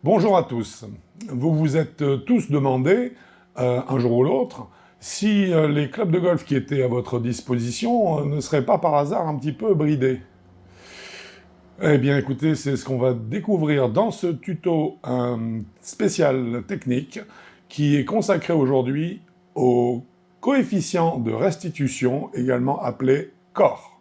Bonjour à tous. Vous vous êtes tous demandé, un jour ou l'autre, si les clubs de golf qui étaient à votre disposition ne seraient pas par hasard un petit peu bridés. Eh bien écoutez, c'est ce qu'on va découvrir dans ce tuto spécial technique qui est consacré aujourd'hui au coefficient de restitution, également appelé COR.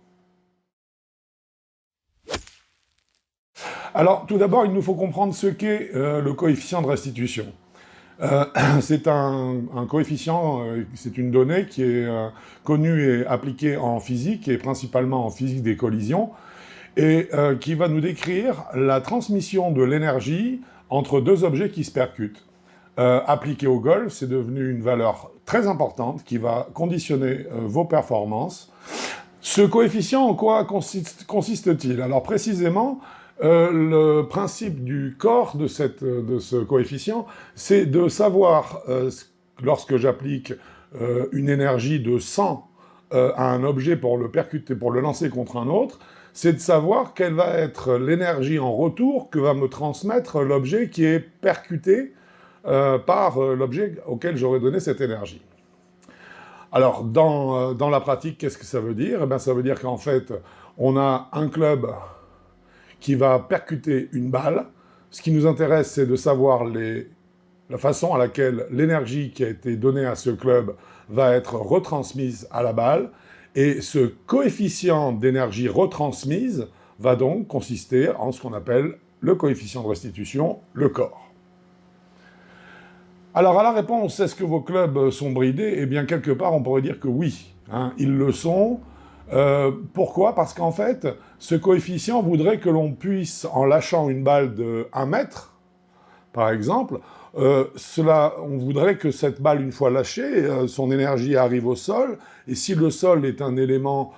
Alors tout d'abord, il nous faut comprendre ce qu'est le coefficient de restitution. C'est un coefficient, c'est une donnée qui est connue et appliquée en physique, et principalement en physique des collisions, et qui va nous décrire la transmission de l'énergie entre deux objets qui se percutent. Appliqué au golf, c'est devenu une valeur très importante qui va conditionner vos performances. Ce coefficient, en quoi consiste-t-il? Alors précisément, le principe du corps de ce coefficient, c'est de savoir, lorsque j'applique une énergie de 100 à un objet pour le percuter, pour le lancer contre un autre, c'est de savoir quelle va être l'énergie en retour que va me transmettre l'objet qui est percuté par l'objet auquel j'aurais donné cette énergie. Alors, dans la pratique, qu'est-ce que ça veut dire? Eh bien, ça veut dire qu'en fait, on a un club qui va percuter une balle. Ce qui nous intéresse, c'est de savoir la façon à laquelle l'énergie qui a été donnée à ce club va être retransmise à la balle. Et ce coefficient d'énergie retransmise va donc consister en ce qu'on appelle le coefficient de restitution, le COR. Alors à la réponse, est-ce que vos clubs sont bridés? Eh bien quelque part on pourrait dire que oui, hein, ils le sont. Pourquoi? Parce qu'en fait, ce coefficient voudrait que l'on puisse, en lâchant une balle de 1 mètre, par exemple, on voudrait que cette balle, une fois lâchée, son énergie arrive au sol, et si le sol est un élément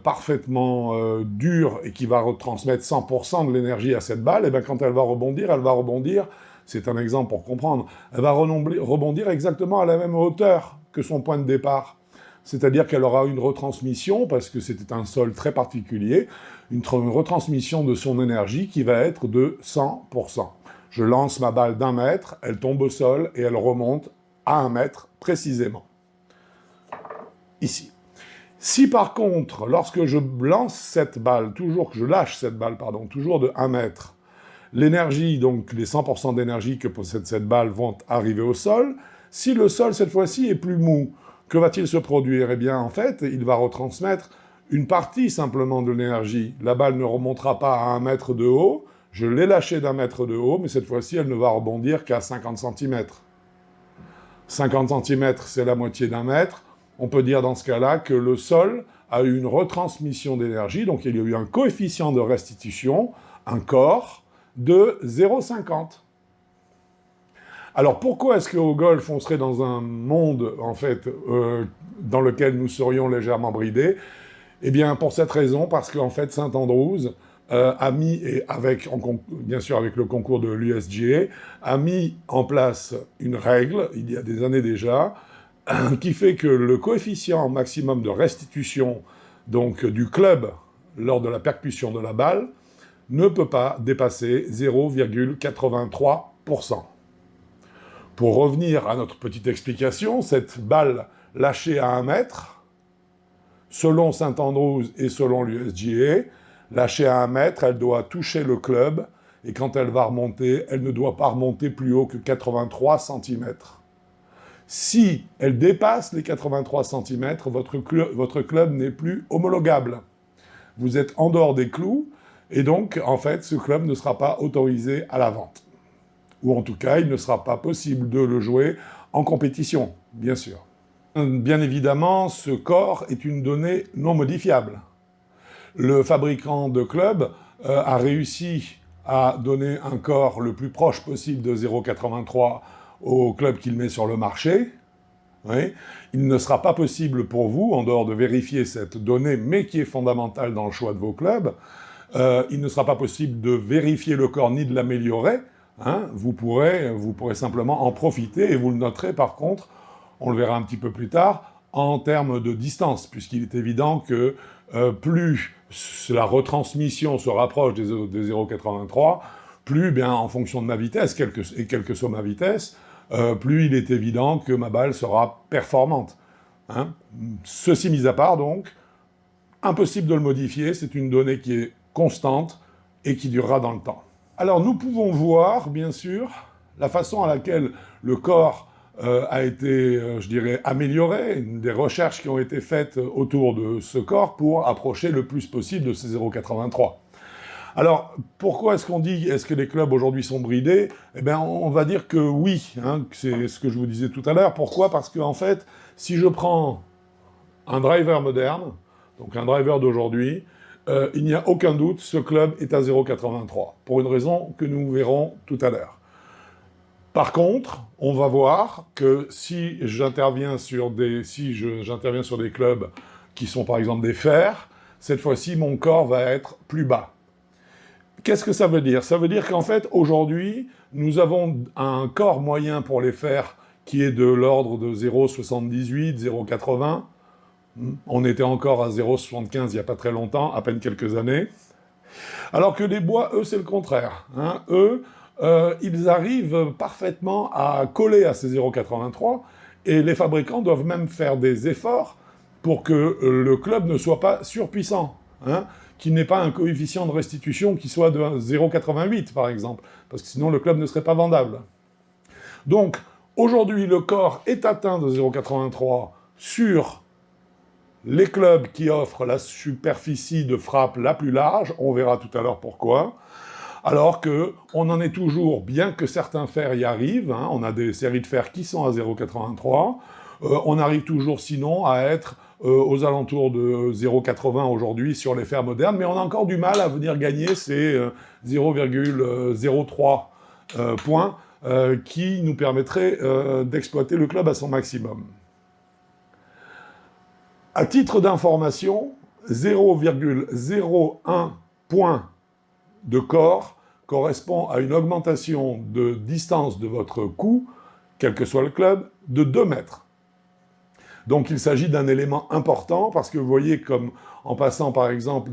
parfaitement dur et qui va retransmettre 100% de l'énergie à cette balle, et bien quand elle va rebondir, c'est un exemple pour comprendre, elle va rebondir exactement à la même hauteur que son point de départ. C'est-à-dire qu'elle aura une retransmission, parce que c'était un sol très particulier, une retransmission de son énergie qui va être de 100%. Je lance ma balle d'1 mètre, elle tombe au sol et elle remonte à 1 mètre précisément. Ici. Si par contre, lorsque je lance cette balle, toujours que je lâche cette balle, pardon, toujours de 1 mètre, l'énergie, donc les 100% d'énergie que possède cette balle vont arriver au sol, si le sol cette fois-ci est plus mou, que va-t-il se produire? Eh bien, en fait, il va retransmettre une partie simplement de l'énergie. La balle ne remontera pas à 1 mètre de haut, je l'ai lâchée d'1 mètre de haut, mais cette fois-ci, elle ne va rebondir qu'à 50 cm. 50 cm, c'est la moitié d'1 mètre. On peut dire dans ce cas-là que le sol a eu une retransmission d'énergie, donc il y a eu un coefficient de restitution, un COR, de 0,50. Alors pourquoi est-ce qu'au golf, on serait dans un monde, en fait, dans lequel nous serions légèrement bridés? Eh bien, pour cette raison, parce qu'en fait, St Andrews a mis, et bien sûr avec le concours de l'USGA, a mis en place une règle, il y a des années déjà, qui fait que le coefficient maximum de restitution, donc du club, lors de la percussion de la balle, ne peut pas dépasser 0,83%. Pour revenir à notre petite explication, cette balle lâchée à 1 mètre, selon St Andrews et selon l'USGA, lâchée à 1 mètre, elle doit toucher le club, et quand elle va remonter, elle ne doit pas remonter plus haut que 83 cm. Si elle dépasse les 83 cm, votre club n'est plus homologable. Vous êtes en dehors des clous, et donc, en fait, ce club ne sera pas autorisé à la vente. Ou en tout cas, il ne sera pas possible de le jouer en compétition, bien sûr. Bien évidemment, ce COR est une donnée non modifiable. Le fabricant de clubs a réussi à donner un COR le plus proche possible de 0,83 au club qu'il met sur le marché. Oui. Il ne sera pas possible pour vous, en dehors de vérifier cette donnée, mais qui est fondamentale dans le choix de vos clubs, il ne sera pas possible de vérifier le COR ni de l'améliorer. Hein, vous pourrez simplement en profiter, et vous le noterez par contre, on le verra un petit peu plus tard, en termes de distance, puisqu'il est évident que plus la retransmission se rapproche des 0,83, plus, bien, en fonction de ma vitesse, quelle que soit ma vitesse, plus il est évident que ma balle sera performante. Hein. Ceci mis à part, donc, impossible de le modifier, c'est une donnée qui est constante et qui durera dans le temps. Alors nous pouvons voir, bien sûr, la façon à laquelle le corps a été, je dirais, amélioré, des recherches qui ont été faites autour de ce corps pour approcher le plus possible de ces 0,83. Alors, pourquoi est-ce qu'on dit, est-ce que les clubs aujourd'hui sont bridés? Eh bien, on va dire que oui, hein, c'est ce que je vous disais tout à l'heure. Pourquoi? Parce qu'en fait, si je prends un driver moderne, donc un driver d'aujourd'hui, il n'y a aucun doute, ce club est à 0,83, pour une raison que nous verrons tout à l'heure. Par contre, on va voir que si j'interviens sur des clubs qui sont par exemple des fers, cette fois-ci, mon corps va être plus bas. Qu'est-ce que ça veut dire? Ça veut dire qu'en fait, aujourd'hui, nous avons un corps moyen pour les fers qui est de l'ordre de 0,78, 0,80. On était encore à 0,75 il n'y a pas très longtemps, à peine quelques années. Alors que les bois, eux, c'est le contraire. Hein. Eux, ils arrivent parfaitement à coller à ces 0,83 et les fabricants doivent même faire des efforts pour que le club ne soit pas surpuissant, hein, qu'il n'ait pas un coefficient de restitution qui soit de 0,88 par exemple, parce que sinon le club ne serait pas vendable. Donc aujourd'hui le corps est atteint de 0,83 sur les clubs qui offrent la superficie de frappe la plus large, on verra tout à l'heure pourquoi, alors qu'on en est toujours, bien que certains fers y arrivent, hein, on a des séries de fers qui sont à 0,83, on arrive toujours sinon à être aux alentours de 0,80 aujourd'hui sur les fers modernes, mais on a encore du mal à venir gagner ces 0,03 points qui nous permettraient d'exploiter le club à son maximum. À titre d'information, 0,01 point de corps correspond à une augmentation de distance de votre cou, quel que soit le club, de 2 mètres. Donc il s'agit d'un élément important, parce que vous voyez comme en passant par exemple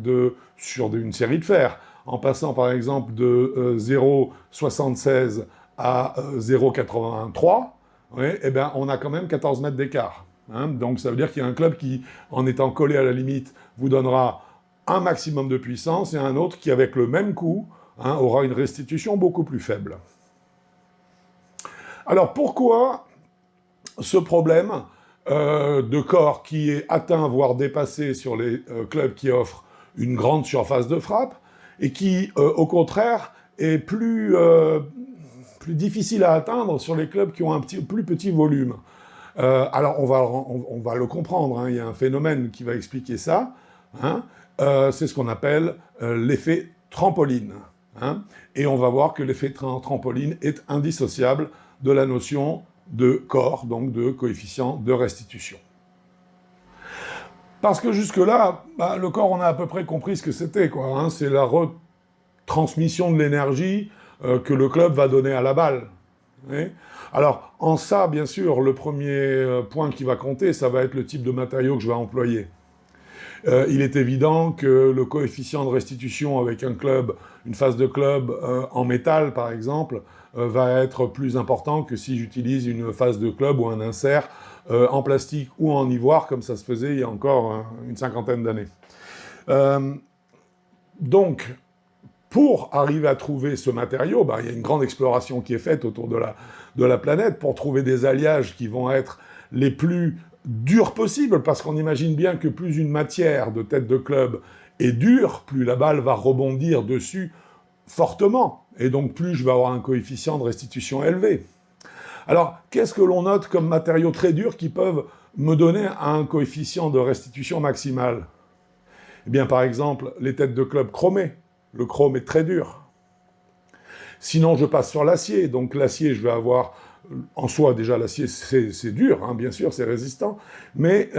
sur une série de fers, en passant par exemple de 0,76 à 0,83, ouais, eh bien, on a quand même 14 mètres d'écart. Hein, donc ça veut dire qu'il y a un club qui, en étant collé à la limite, vous donnera un maximum de puissance, et un autre qui, avec le même coup, hein, aura une restitution beaucoup plus faible. Alors pourquoi ce problème de corps qui est atteint, voire dépassé sur les clubs qui offrent une grande surface de frappe, et qui, au contraire, est plus difficile à atteindre sur les clubs qui ont un plus petit volume? Alors, on va le comprendre, hein, il y a un phénomène qui va expliquer ça, hein, c'est ce qu'on appelle l'effet trampoline. Hein, et on va voir que l'effet trampoline est indissociable de la notion de corps, donc de coefficient de restitution. Parce que jusque-là, bah, le corps, on a à peu près compris ce que c'était, quoi. Hein, c'est la retransmission de l'énergie que le club va donner à la balle. Oui. Alors, en ça, bien sûr, le premier point qui va compter, ça va être le type de matériau que je vais employer. Il est évident que le coefficient de restitution avec un club, une face de club en métal, par exemple, va être plus important que si j'utilise une face de club ou un insert en plastique ou en ivoire, comme ça se faisait il y a encore une cinquantaine d'années. Donc, pour arriver à trouver ce matériau, bah, il y a une grande exploration qui est faite autour de la planète pour trouver des alliages qui vont être les plus durs possibles, parce qu'on imagine bien que plus une matière de tête de club est dure, plus la balle va rebondir dessus fortement, et donc plus je vais avoir un coefficient de restitution élevé. Alors, qu'est-ce que l'on note comme matériaux très durs qui peuvent me donner un coefficient de restitution maximal? Eh bien, par exemple, les têtes de club chromées. Le chrome est très dur. Sinon, je passe sur l'acier. Donc l'acier, je vais avoir... En soi, déjà, l'acier, c'est dur, hein, bien sûr, c'est résistant. Mais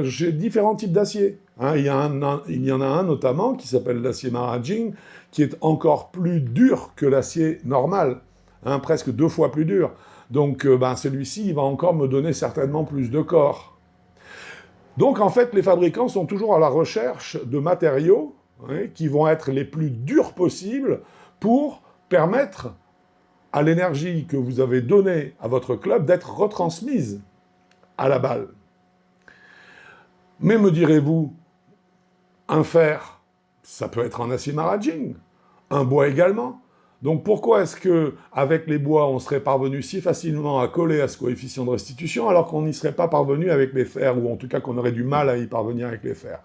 j'ai différents types d'acier. Hein, il y en a un notamment qui s'appelle l'acier Maraging, qui est encore plus dur que l'acier normal. Hein, presque 2 fois plus dur. Donc celui-ci, il va encore me donner certainement plus de corps. Donc en fait, les fabricants sont toujours à la recherche de matériaux, oui, qui vont être les plus durs possibles pour permettre à l'énergie que vous avez donnée à votre club d'être retransmise à la balle. Mais me direz-vous, un fer, ça peut être en acier maraging, un bois également. Donc pourquoi est-ce qu'avec les bois, on serait parvenu si facilement à coller à ce coefficient de restitution alors qu'on n'y serait pas parvenu avec les fers, ou en tout cas qu'on aurait du mal à y parvenir avec les fers?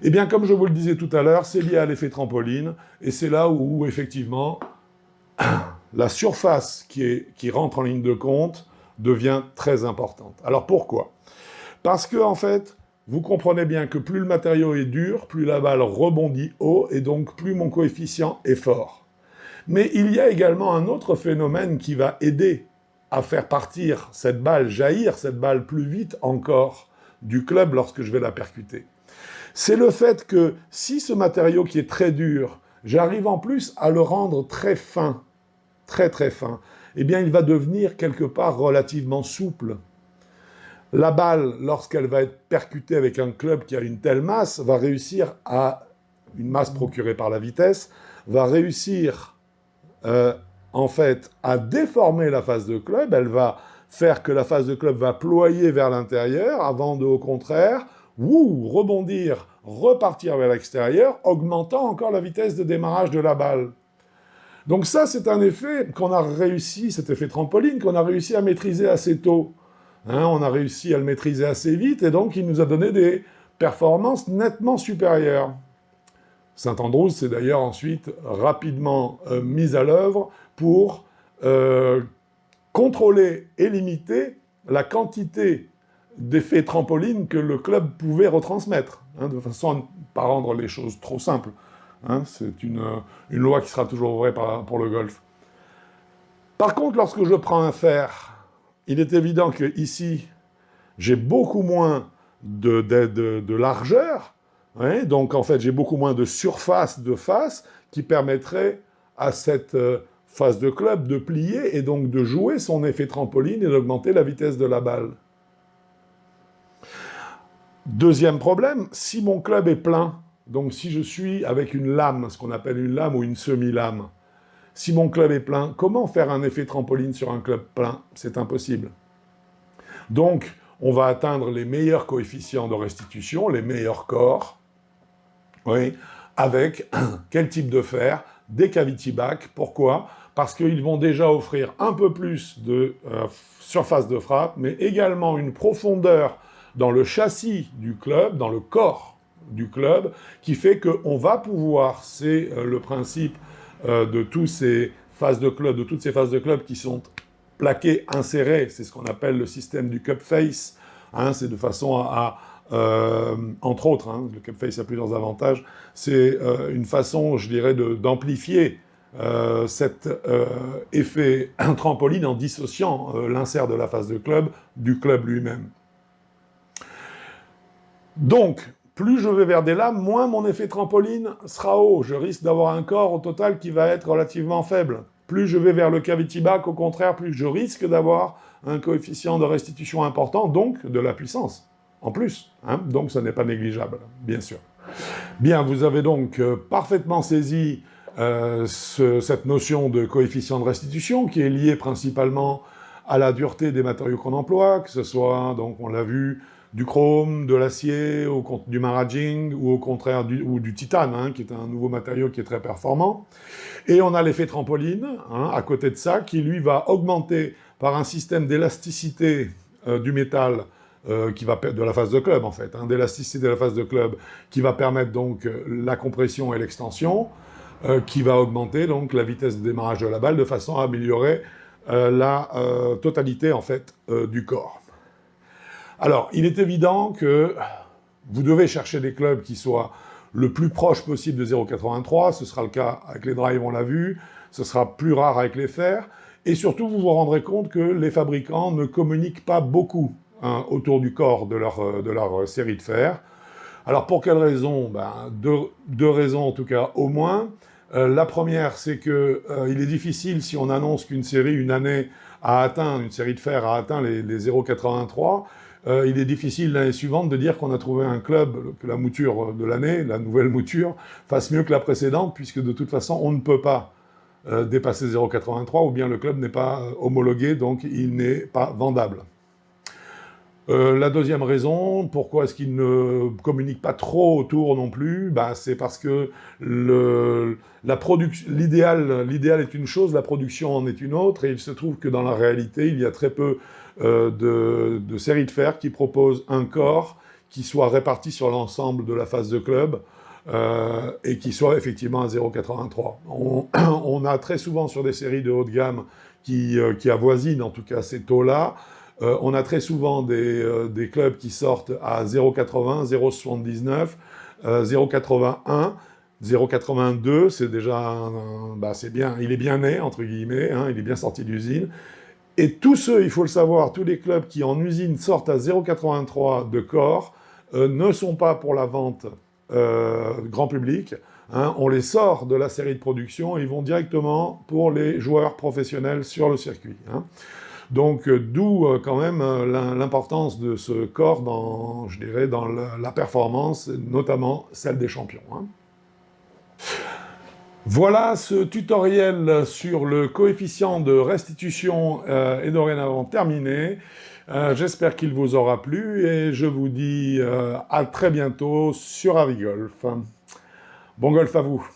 Eh bien, comme je vous le disais tout à l'heure, c'est lié à l'effet trampoline, et c'est là où effectivement, la surface qui rentre en ligne de compte devient très importante. Alors pourquoi? Parce que, en fait, vous comprenez bien que plus le matériau est dur, plus la balle rebondit haut, et donc plus mon coefficient est fort. Mais il y a également un autre phénomène qui va aider à faire partir cette balle, jaillir cette balle plus vite encore du club lorsque je vais la percuter. C'est le fait que si ce matériau qui est très dur, j'arrive en plus à le rendre très fin, très très fin, eh bien il va devenir quelque part relativement souple. La balle, lorsqu'elle va être percutée avec un club qui a une telle masse, va réussir à, une masse procurée par la vitesse, va réussir en fait à déformer la face de club, elle va faire que la face de club va ployer vers l'intérieur avant de, au contraire, rebondir, repartir vers l'extérieur, augmentant encore la vitesse de démarrage de la balle. Donc ça, c'est un effet qu'on a réussi, cet effet trampoline, qu'on a réussi à maîtriser assez tôt. On a réussi à le maîtriser assez vite, et donc il nous a donné des performances nettement supérieures. Saint-Andrews s'est d'ailleurs ensuite rapidement mise à l'œuvre pour contrôler et limiter la quantité d'effets trampoline que le club pouvait retransmettre, de façon à ne pas rendre les choses trop simples. C'est une loi qui sera toujours vraie pour le golf. Par contre, lorsque je prends un fer, il est évident que ici, j'ai beaucoup moins de largeur, donc en fait, j'ai beaucoup moins de surface de face qui permettrait à cette face de club de plier et donc de jouer son effet trampoline et d'augmenter la vitesse de la balle. Deuxième problème, si mon club est plein, donc si je suis avec une lame, ce qu'on appelle une lame ou une semi-lame, si mon club est plein, comment faire un effet trampoline sur un club plein? C'est impossible. Donc, on va atteindre les meilleurs coefficients de restitution, les meilleurs corps, avec quel type de fer? Des cavity back. Pourquoi? Parce qu'ils vont déjà offrir un peu plus de surface de frappe, mais également une profondeur dans le châssis du club, dans le corps du club, qui fait qu'on va pouvoir, c'est le principe de toutes ces phases de club qui sont plaquées, insérées, c'est ce qu'on appelle le système du cup face, c'est de façon à entre autres, le cup face a plusieurs avantages, c'est une façon, je dirais, d'amplifier cet effet trampoline en dissociant l'insert de la face de club du club lui-même. Donc, plus je vais vers des lames, moins mon effet trampoline sera haut. Je risque d'avoir un corps au total qui va être relativement faible. Plus je vais vers le cavity back, au contraire, plus je risque d'avoir un coefficient de restitution important, donc de la puissance. En plus, donc ce n'est pas négligeable, bien sûr. Bien, vous avez donc parfaitement saisi cette notion de coefficient de restitution qui est liée principalement à la dureté des matériaux qu'on emploie, que ce soit, donc on l'a vu, du chrome, de l'acier, du maraging, ou au contraire du titane, qui est un nouveau matériau qui est très performant. Et on a l'effet trampoline, à côté de ça, qui lui va augmenter par un système d'élasticité du métal, de la phase de club en fait, d'élasticité de la phase de club, qui va permettre donc la compression et l'extension, qui va augmenter donc la vitesse de démarrage de la balle de façon à améliorer la totalité en fait du corps. Alors, il est évident que vous devez chercher des clubs qui soient le plus proche possible de 0,83, ce sera le cas avec les drives, on l'a vu, ce sera plus rare avec les fers, et surtout vous vous rendrez compte que les fabricants ne communiquent pas beaucoup autour du corps de leur série de fers. Alors pour quelles raisons? Deux raisons en tout cas au moins. La première, c'est que il est difficile si on annonce qu'une série, une année, une série de fers a atteint les 0,83, il est difficile l'année suivante de dire qu'on a trouvé un club, que la mouture de l'année, la nouvelle mouture, fasse mieux que la précédente, puisque de toute façon, on ne peut pas dépasser 0,83 ou bien le club n'est pas homologué, donc il n'est pas vendable. La deuxième raison, pourquoi est-ce qu'il ne communique pas trop autour non plus, bah, c'est parce que l'idéal est une chose, la production en est une autre, et il se trouve que dans la réalité, il y a très peu de séries de fer qui proposent un corps qui soit réparti sur l'ensemble de la phase de club, et qui soit effectivement à 0,83. On a très souvent sur des séries de haut de gamme qui avoisinent en tout cas ces taux-là. On a très souvent des clubs qui sortent à 0,80, 0,79, 0,81, 0,82, c'est déjà, bah c'est bien, il est bien né, entre guillemets, hein, il est bien sorti d'usine. Et tous ceux, il faut le savoir, tous les clubs qui en usine sortent à 0,83 de corps ne sont pas pour la vente grand public. Hein, on les sort de la série de production et ils vont directement pour les joueurs professionnels sur le circuit. Hein. Donc, d'où quand même l'importance de ce corps dans, je dirais, dans la performance, notamment celle des champions. Hein. Voilà, ce tutoriel sur le coefficient de restitution est dorénavant terminé. J'espère qu'il vous aura plu et je vous dis à très bientôt sur Avigolf. Bon golf à vous!